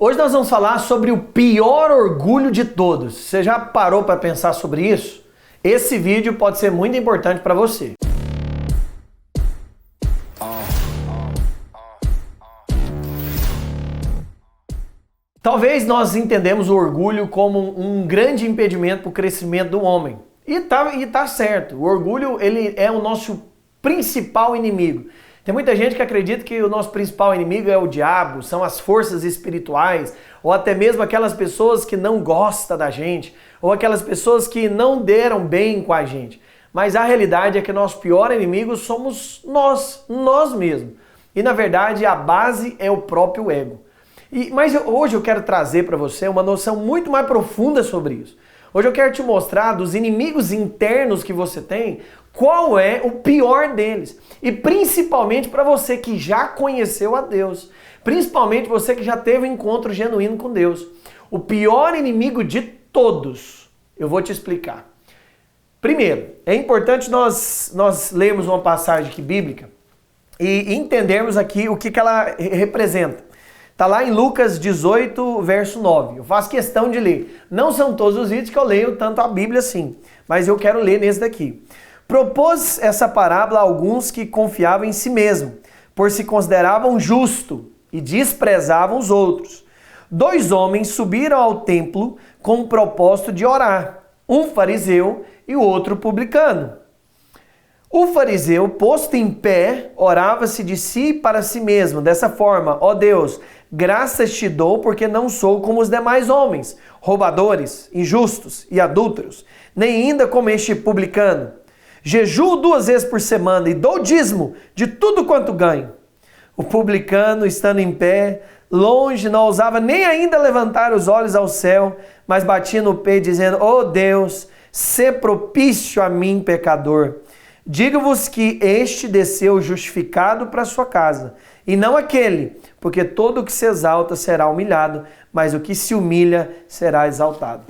Hoje nós vamos falar sobre o pior orgulho de todos. Você já parou para pensar sobre isso? Esse vídeo pode ser muito importante para você. Talvez nós entendemos o orgulho como um grande impedimento para o crescimento do homem. E tá certo. O orgulho, ele é o nosso principal inimigo. Tem muita gente que acredita que o nosso principal inimigo é o diabo, são as forças espirituais, ou até mesmo aquelas pessoas que não gostam da gente, ou aquelas pessoas que não deram bem com a gente. Mas a realidade é que o nosso pior inimigo somos nós mesmos. E na verdade a base é o próprio ego. Mas hoje eu quero trazer para você uma noção muito mais profunda sobre isso. Hoje eu quero te mostrar dos inimigos internos que você tem, qual é o pior deles. E principalmente para você que já conheceu a Deus. Principalmente você que já teve um encontro genuíno com Deus. O pior inimigo de todos, eu vou te explicar. Primeiro, é importante nós lermos uma passagem aqui bíblica e entendermos aqui o que ela representa. Está lá em Lucas 18, verso 9. Eu faço questão de ler. Não são todos os vídeos que eu leio tanto a Bíblia assim, mas eu quero ler nesse daqui. Propôs essa parábola a alguns que confiavam em si mesmo, por se consideravam justo e desprezavam os outros. 2 homens subiram ao templo com o propósito de orar, um fariseu e o outro publicano. O fariseu, posto em pé, orava-se de si para si mesmo, dessa forma: ó Deus, graças te dou porque não sou como os demais homens, roubadores, injustos e adúlteros, nem ainda como este publicano. Jejuo 2 vezes por semana e dou dízimo de tudo quanto ganho. O publicano, estando em pé, longe, não ousava nem ainda levantar os olhos ao céu, mas batia no peito, dizendo: ó Deus, sê propício a mim, pecador. Digo-vos que este desceu justificado para sua casa, e não aquele, porque todo o que se exalta será humilhado, mas o que se humilha será exaltado.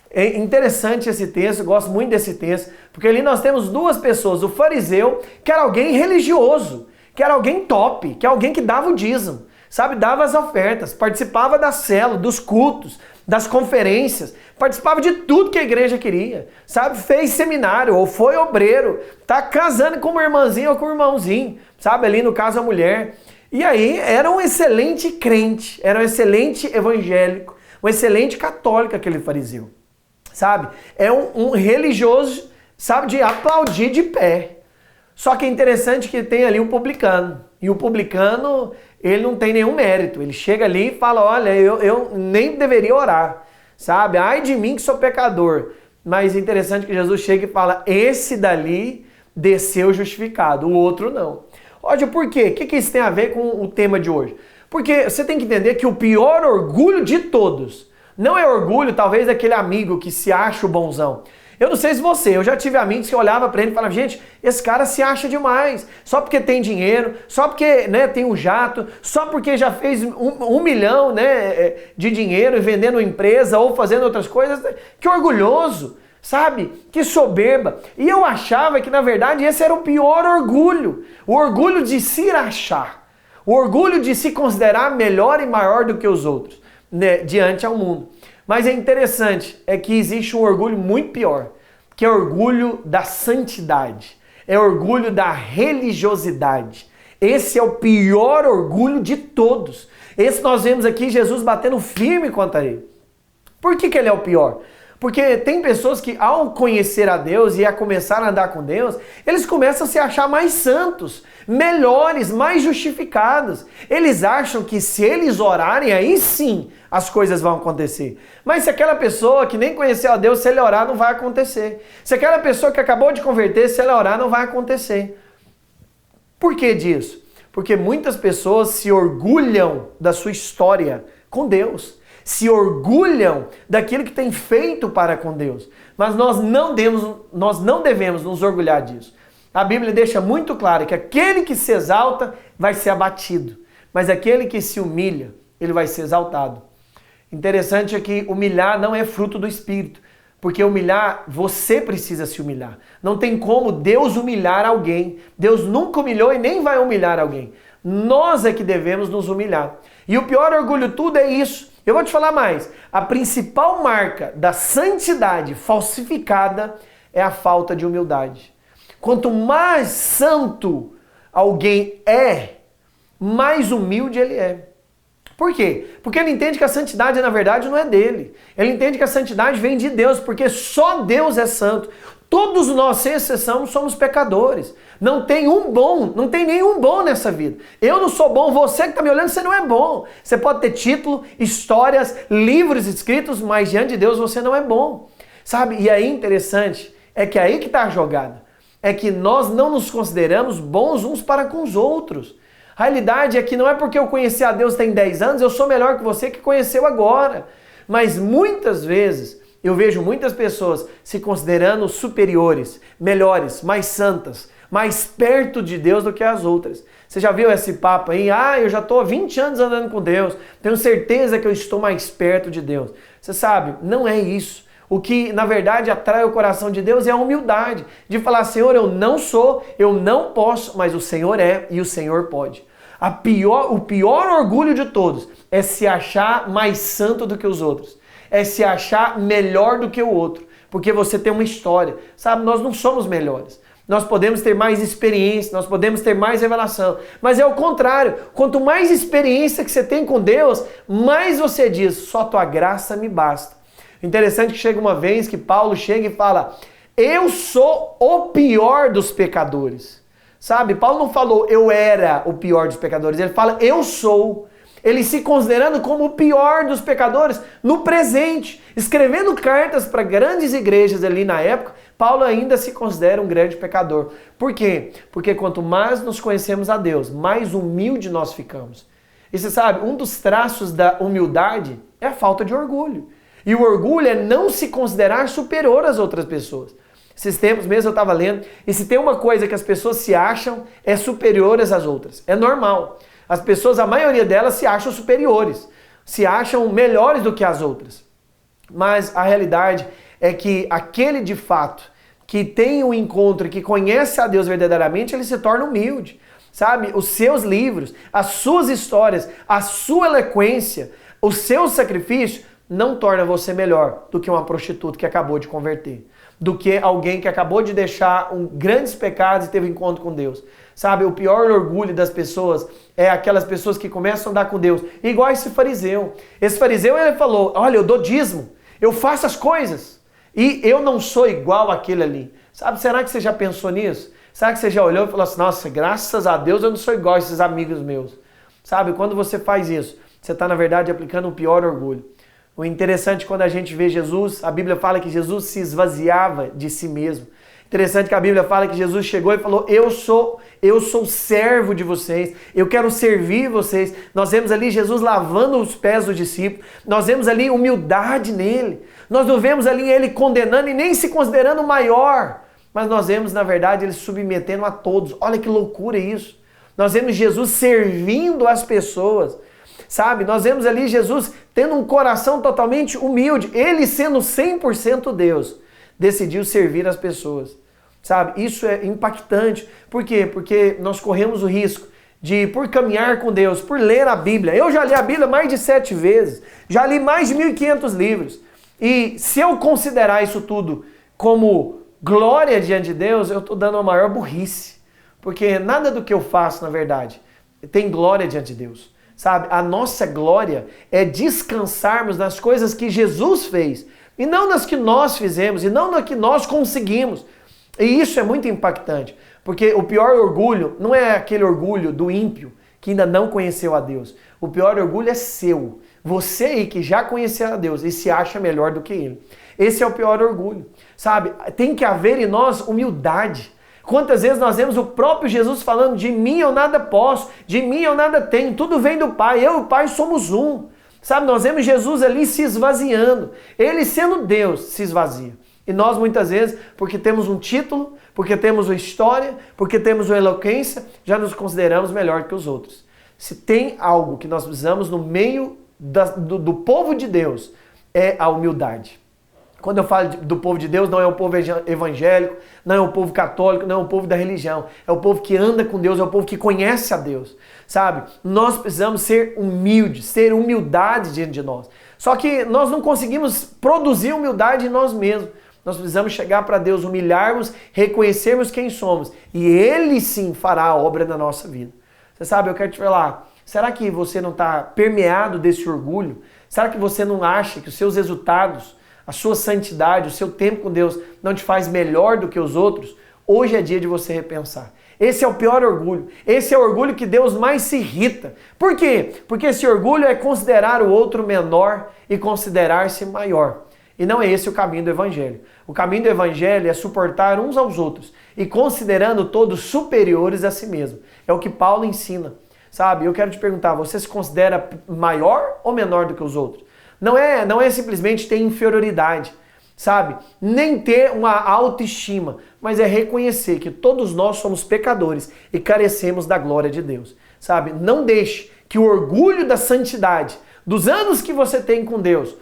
É interessante esse texto, eu gosto muito desse texto, porque ali nós temos 2 pessoas, o fariseu, que era alguém religioso, que era alguém top, que é alguém que dava o dízimo, sabe, dava as ofertas, participava da célula, dos cultos, das conferências, participava de tudo que a igreja queria, sabe, fez seminário, ou foi obreiro, tá casando com uma irmãzinha ou com um irmãozinho, sabe, ali no caso a mulher. E aí era um excelente crente, era um excelente evangélico, um excelente católico aquele fariseu, sabe, é um religioso, sabe, de aplaudir de pé. Só que é interessante que tem ali um publicano, e o publicano, ele não tem nenhum mérito, ele chega ali e fala: olha, eu nem deveria orar, sabe, ai de mim que sou pecador. Mas é interessante que Jesus chega e fala: esse dali desceu justificado, o outro não. Olha, por quê? O que isso tem a ver com o tema de hoje? Porque você tem que entender que o pior orgulho de todos não é orgulho, talvez, daquele amigo que se acha o bonzão. Eu não sei se você, eu já tive amigos que olhavam para ele e falavam: gente, esse cara se acha demais, só porque tem dinheiro, só porque, né, tem um jato, só porque já fez um milhão, né, de dinheiro vendendo empresa ou fazendo outras coisas, que orgulhoso, sabe, que soberba. E eu achava que na verdade esse era o pior orgulho, o orgulho de se achar, o orgulho de se considerar melhor e maior do que os outros, né, diante ao mundo. Mas é interessante, é que existe um orgulho muito pior, que é o orgulho da santidade, é o orgulho da religiosidade. Esse é o pior orgulho de todos. Esse nós vemos aqui Jesus batendo firme contra ele. Por que ele é o pior? Porque tem pessoas que, ao conhecer a Deus e a começar a andar com Deus, eles começam a se achar mais santos, melhores, mais justificados. Eles acham que se eles orarem, aí sim as coisas vão acontecer. Mas se aquela pessoa que nem conheceu a Deus, se ele orar, não vai acontecer. Se aquela pessoa que acabou de converter, se ela orar, não vai acontecer. Por que disso? Porque muitas pessoas se orgulham da sua história com Deus. Se orgulham daquilo que tem feito para com Deus. Mas nós não devemos nos orgulhar disso. A Bíblia deixa muito claro que aquele que se exalta vai ser abatido, mas aquele que se humilha, ele vai ser exaltado. Interessante é que humilhar não é fruto do Espírito, porque humilhar, você precisa se humilhar. Não tem como Deus humilhar alguém. Deus nunca humilhou e nem vai humilhar alguém. Nós é que devemos nos humilhar. E o pior orgulho de tudo é isso. Eu vou te falar mais. A principal marca da santidade falsificada é a falta de humildade. Quanto mais santo alguém é, mais humilde ele é. Por quê? Porque ele entende que a santidade, na verdade, não é dele. Ele entende que a santidade vem de Deus, porque só Deus é santo. Todos nós, sem exceção, somos pecadores. Não tem um bom, não tem nenhum bom nessa vida. Eu não sou bom, você que está me olhando, você não é bom. Você pode ter título, histórias, livros escritos, mas diante de Deus você não é bom. Sabe? E aí interessante, é que aí que está a jogada. É que nós não nos consideramos bons uns para com os outros. A realidade é que não é porque eu conheci a Deus tem 10 anos, eu sou melhor que você que conheceu agora. Mas muitas vezes eu vejo muitas pessoas se considerando superiores, melhores, mais santas, mais perto de Deus do que as outras. Você já viu esse papo aí? Eu já estou há 20 anos andando com Deus, tenho certeza que eu estou mais perto de Deus. Você sabe, não é isso. O que, na verdade, atrai o coração de Deus é a humildade, de falar, Senhor, eu não sou, eu não posso, mas o Senhor é e o Senhor pode. O pior orgulho de todos é se achar mais santo do que os outros. É se achar melhor do que o outro. Porque você tem uma história. Sabe, nós não somos melhores. Nós podemos ter mais experiência, nós podemos ter mais revelação. Mas é o contrário. Quanto mais experiência que você tem com Deus, mais você diz, só tua graça me basta. Interessante que chega uma vez que Paulo chega e fala, eu sou o pior dos pecadores. Sabe, Paulo não falou eu era o pior dos pecadores, ele fala eu sou. Ele se considerando como o pior dos pecadores no presente. Escrevendo cartas para grandes igrejas ali na época, Paulo ainda se considera um grande pecador. Por quê? Porque quanto mais nos conhecemos a Deus, mais humilde nós ficamos. E você sabe, um dos traços da humildade é a falta de orgulho. E o orgulho é não se considerar superior às outras pessoas. Esses tempos mesmo eu estava lendo, e se tem uma coisa que as pessoas se acham, é superiores às outras. É normal. As pessoas, a maioria delas, se acham superiores, se acham melhores do que as outras. Mas a realidade é que aquele de fato que tem um encontro e que conhece a Deus verdadeiramente, ele se torna humilde. Sabe? Os seus livros, as suas histórias, a sua eloquência, o seu sacrifício não torna você melhor do que uma prostituta que acabou de converter. Do que alguém que acabou de deixar grandes pecados e teve um encontro com Deus. Sabe, o pior orgulho das pessoas é aquelas pessoas que começam a andar com Deus. Igual esse fariseu. Esse fariseu, ele falou, olha, eu dou dízimo, eu faço as coisas e eu não sou igual àquele ali. Sabe, será que você já pensou nisso? Será que você já olhou e falou assim, nossa, graças a Deus eu não sou igual a esses amigos meus. Sabe, quando você faz isso, você está, na verdade, aplicando o pior orgulho. O interessante quando a gente vê Jesus, a Bíblia fala que Jesus se esvaziava de si mesmo. Interessante que a Bíblia fala que Jesus chegou e falou, eu sou servo de vocês, eu quero servir vocês. Nós vemos ali Jesus lavando os pés dos discípulos, nós vemos ali humildade nele, nós não vemos ali ele condenando e nem se considerando maior, mas nós vemos na verdade ele submetendo a todos. Olha que loucura isso. Nós vemos Jesus servindo as pessoas. Sabe, nós vemos ali Jesus tendo um coração totalmente humilde. Ele sendo 100% Deus, decidiu servir as pessoas. Sabe, isso é impactante. Por quê? Porque nós corremos o risco de, por caminhar com Deus, por ler a Bíblia. Eu já li a Bíblia mais de 7 vezes. Já li mais de 1.500 livros. E se eu considerar isso tudo como glória diante de Deus, eu estou dando a maior burrice. Porque nada do que eu faço, na verdade, tem glória diante de Deus. Sabe, a nossa glória é descansarmos nas coisas que Jesus fez, e não nas que nós fizemos, e não nas que nós conseguimos. E isso é muito impactante, porque o pior orgulho não é aquele orgulho do ímpio, que ainda não conheceu a Deus. O pior orgulho é seu. Você aí que já conheceu a Deus e se acha melhor do que Ele. Esse é o pior orgulho. Sabe, tem que haver em nós humildade. Quantas vezes nós vemos o próprio Jesus falando, de mim eu nada posso, de mim eu nada tenho, tudo vem do Pai, eu e o Pai somos um. Sabe, nós vemos Jesus ali se esvaziando, ele sendo Deus se esvazia. E nós muitas vezes, porque temos um título, porque temos uma história, porque temos uma eloquência, já nos consideramos melhor que os outros. Se tem algo que nós precisamos no meio do povo de Deus, é a humildade. Quando eu falo do povo de Deus, não é o povo evangélico, não é o povo católico, não é o povo da religião. É o povo que anda com Deus, é o povo que conhece a Deus, sabe? Nós precisamos ser humildes, ter humildade diante de nós. Só que nós não conseguimos produzir humildade em nós mesmos. Nós precisamos chegar para Deus, humilharmos, reconhecermos quem somos. E Ele sim fará a obra na nossa vida. Você sabe, eu quero te falar, será que você não está permeado desse orgulho? Será que você não acha que os seus resultados, a sua santidade, o seu tempo com Deus não te faz melhor do que os outros? Hoje é dia de você repensar. Esse é o pior orgulho. Esse é o orgulho que Deus mais se irrita. Por quê? Porque esse orgulho é considerar o outro menor e considerar-se maior. E não é esse o caminho do Evangelho. O caminho do Evangelho é suportar uns aos outros e considerando todos superiores a si mesmo. É o que Paulo ensina. Sabe, eu quero te perguntar, você se considera maior ou menor do que os outros? Não é simplesmente ter inferioridade, sabe? Nem ter uma autoestima, mas é reconhecer que todos nós somos pecadores e carecemos da glória de Deus, sabe? Não deixe que o orgulho da santidade, dos anos que você tem com Deus,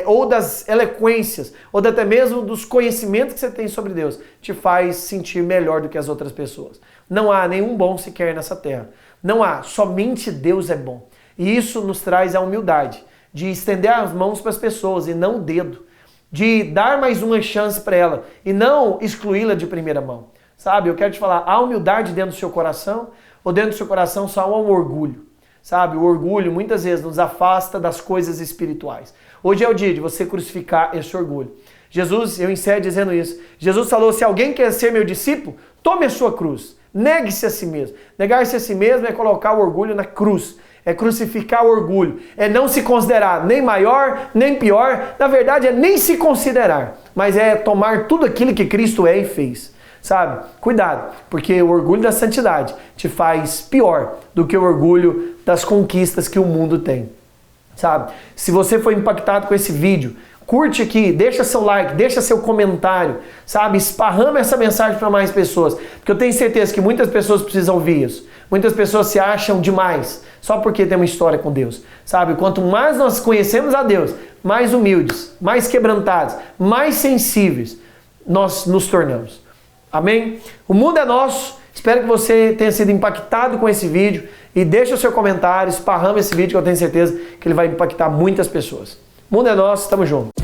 ou das eloquências, ou até mesmo dos conhecimentos que você tem sobre Deus, te faz sentir melhor do que as outras pessoas. Não há nenhum bom sequer nessa terra. Não há, somente Deus é bom. E isso nos traz a humildade de estender as mãos para as pessoas e não o dedo, de dar mais uma chance para ela e não excluí-la de primeira mão. Sabe, eu quero te falar, há humildade dentro do seu coração ou dentro do seu coração só há um orgulho? Sabe, o orgulho muitas vezes nos afasta das coisas espirituais. Hoje é o dia de você crucificar esse orgulho. Jesus, eu encerro dizendo isso, Jesus falou, se alguém quer ser meu discípulo, tome a sua cruz, negue-se a si mesmo. Negar-se a si mesmo é colocar o orgulho na cruz. É crucificar o orgulho, é não se considerar nem maior, nem pior, na verdade é nem se considerar, mas é tomar tudo aquilo que Cristo é e fez, sabe? Cuidado, porque o orgulho da santidade te faz pior do que o orgulho das conquistas que o mundo tem, sabe? Se você foi impactado com esse vídeo, curte aqui, deixa seu like, deixa seu comentário, sabe? Esparrama essa mensagem para mais pessoas, porque eu tenho certeza que muitas pessoas precisam ouvir isso. Muitas pessoas se acham demais só porque tem uma história com Deus, sabe? Quanto mais nós conhecemos a Deus, mais humildes, mais quebrantados, mais sensíveis nós nos tornamos. Amém? O mundo é nosso. Espero que você tenha sido impactado com esse vídeo e deixa o seu comentário, esparrama esse vídeo que eu tenho certeza que ele vai impactar muitas pessoas. O mundo é nosso, tamo junto.